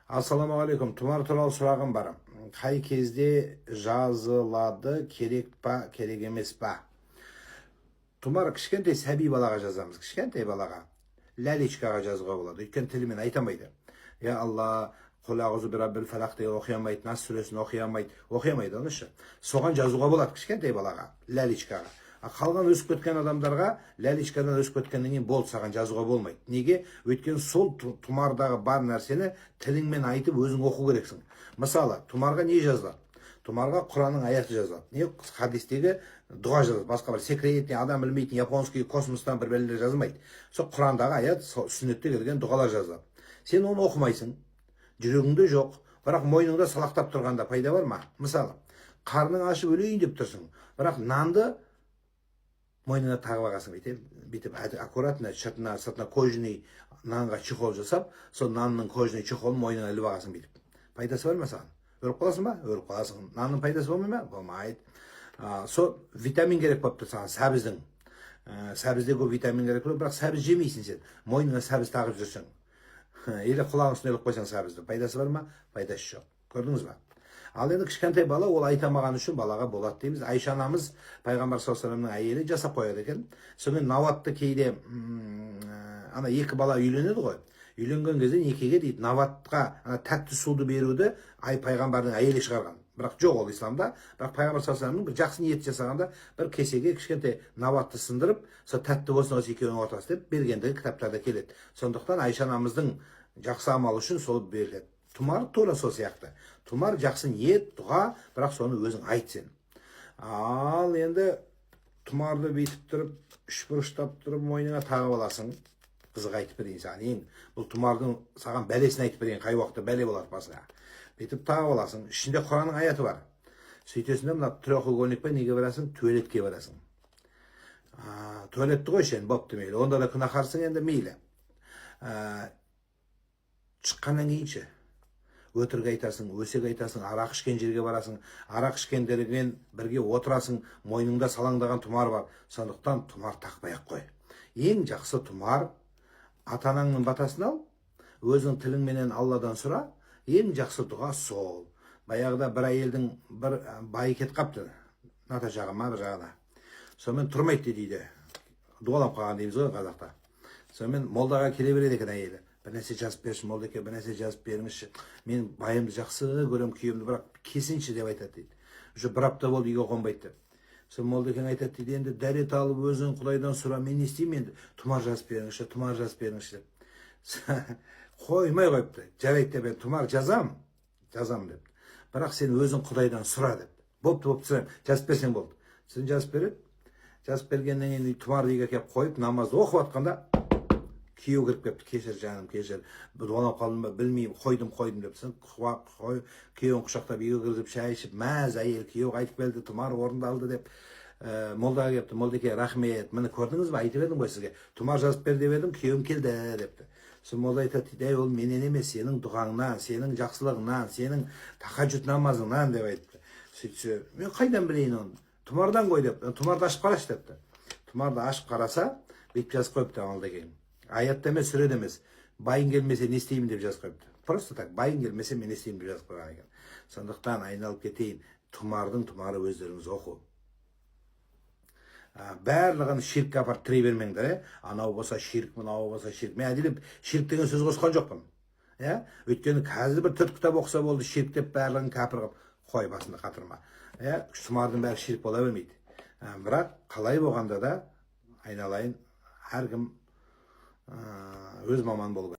Ассалаумағалейкум. Тұмар туралы сұрағым бар. Қай кезде жазылады, керек па, керек емес па? Тұмар кішкентай сәби балаға жазамыз. Кішкентай балаға. Ләличкаға жазуға болады. Өйткені тілімен айтамайды. Я Алла, құл ағузу бираббил фалақ деген оқи алмайды, Нас сүресін оқи алмайды, оны ше. Соған жазуға болады кішкентай балаға, ләличкаға. Қалған өсіп кеткен адамдарға ләличкадан өсіп кеткеннен кейін болды, саған жазуға болмайды. Неге? Өйткені сол тұмардағы бар нәрсені тіліңмен айтып өзің оқу керексің. Мысалы, тұмарға не жазылады? Тұмарға Құранның аяты жазылады. Не? Хадистегі дұға жазылады. Басқа бір секретный, адам білмейтін японский космостан бір бәлелер жазылмайды. Сол Құрандағы аят, сүннетте келген дұғалар жазылады. Сен оны оқымайсың, жүрегіңде жоқ, бірақ мойныңда салақтап тұрғанда пайда бар ма? Мысалы, қарның ашып өлейін деп тұрсың, бірақ нанды мойныңа тағып аласың, бүйтіп аккуратно сыртына кожаный нанға чехол жасап, сол нанның кожаный чехолын мойныңа іліп аласың бүйтіп. Пайдасы бар ма саған? Өліп қаласың ба? Өліп қаласың. Нанның пайдасы болмай ма? Болмайды. Сол витамин керек болып тұр саған, сәбіздің. Сәбізде көп витамин керек болып, бірақ сәбіз жемейсің сен. Мойныңа сәбіз тағып жүрсің. Или құлағың үстіне іліп қойсаң сәбізді. Пайдасы бар ма? Пайдасы жоқ. Көрдіңіз ба? Ал енді кішкентай бала ол айтамаған үшін балаға болады дейміз. Айша анамыз пайғамбар саллаллаху алейхи вассаламның әйелі жасап қояды екен. Сонымен наватты кейде ана екі бала үйленеді ғой. Үйленген кезде некеге дейді наватқа тәтті суды беруді пайғамбардың әйелі шығарған. Бірақ жоқ ол исламда. Бірақ пайғамбар саллаллаху алейхи вассаламның бір жақсы ниет жасағанда бір кесеге кішкентай наватты сындырып, сол тәтті болсын осы екеуінің ортасы деп бергендігі кітаптарда келеді. Сондықтан Айша анамыздың жақсы амал үшін сол беріледі. Тұмар тура сол сияқты. Тұмар жақсы ниет, дұға, бірақ соны өзің айт сен. Ал енді тұмарды бүйтіп тұрып, үшбұрыштап тұрып, мойныңа тағып аласың. Қызық айтып берейін саған. Ең бұл тұмардың саған бәлесін айтып берейін, қай уақытта бәле болады басыңа. Бүйтіп тағып аласың. Ішінде Құранның аяты бар. Сөйтесің де мына треугольникпен неге барасың? Туалетке барасың. Туалетті қойшы енді, бопты мейлі. Онда да күнәһарсың енді мейлі. Шыққаннан кейінше өтірік айтасың, өсек айтасың, арақ ішкен жерге барасың, арақ ішкендермен бірге отырасың, мойныңда салаңдаған тұмар бар. Сондықтан тұмар тақпай-ақ қой. Ең жақсы тұмар, ата-анаңның батасын ал, өзің тіліңменен Алладан сұра, ең жақсы дұға сол. Баяғыда бір әйелдің бір байы кетіп қапты, ната жағы ма бір жағына. Сонымен тұрмайды дейді, дуалап қалған дейміз ғой қазақта. Сонымен молдаға келе береді екен әйелі. Bir нәрсе жазып берші, молдеке, бір нәрсе жазып беріңізші. Мен байымды жақсы көрем, күйеуімді, бірақ кесінші деп айтады дейді. Уже бір апта болды үйге қонбайды. Сол молдекең айтады дейді, енді дәрет алып өзің Құдайдан сұра, мен не істеймін енді? Тұмар жазып беріңізші, тұмар жазып беріңізші деп. Қоймай қойыпты. Жарайды деп, мен тұмар жазам деп. Бірақ сен өзің Құдайдан сұра деп. Бопты сұрайым, жазып берсең болды. Сен жазып береді. Жазып бергеннен кейін тұмарды үйге келіп қойып, намазды оқып жатқанда күйеу кіріп келіпті, кешір жаным, кешір, дуалап қалдым ба, білмеймін, қойдым деп. Күйеуін құшақтап үйге кіргізіп шай ішіп, мәз әйел күйеу қайтып келді, тұмар орындалды деп. Молдаға келіпті, молдеке, рахмет, міне көрдіңіз ба, айтып едім ғой сізге, тұмар жазып бер деп едім, күйеуім келді депті. Сол молда айтады дейді, ол менен емес, сенің дұғаңнан, сенің жақсылығыңнан, сенің тахаджуд намазыңнан деп айтты. Сөйтсе, мен қайдан білейін оны? Тұмардан ғой деп, тұмарды ашып қарашы депті. Тұмарды ашып қараса, бүйтіп жазып қойыпты молдекең. Аятта емес, сүреді емес. Байың келмесе не істеймін деп жазып қойыпты. Просто так, байың келмесе мен не істеймін деп жазып қойған екен. Сондықтан айналып кетейін, тұмары өздеріңіз оқу. Барлығын ширкке апарып тірей бермеңдер, анау болса ширк, мынау болса ширк. Мен әдейілеп ширк деген сөз қосқан жоқпын. Өйткені қазір бір 4 кітап оқыса болды, ширк деп барлығын кәпір қылып қой басында қатырма. Тұмардың бәрі ширк бола бермейді. Бірақ қалай болғанда да айналайын, әркім өз маман болу керек.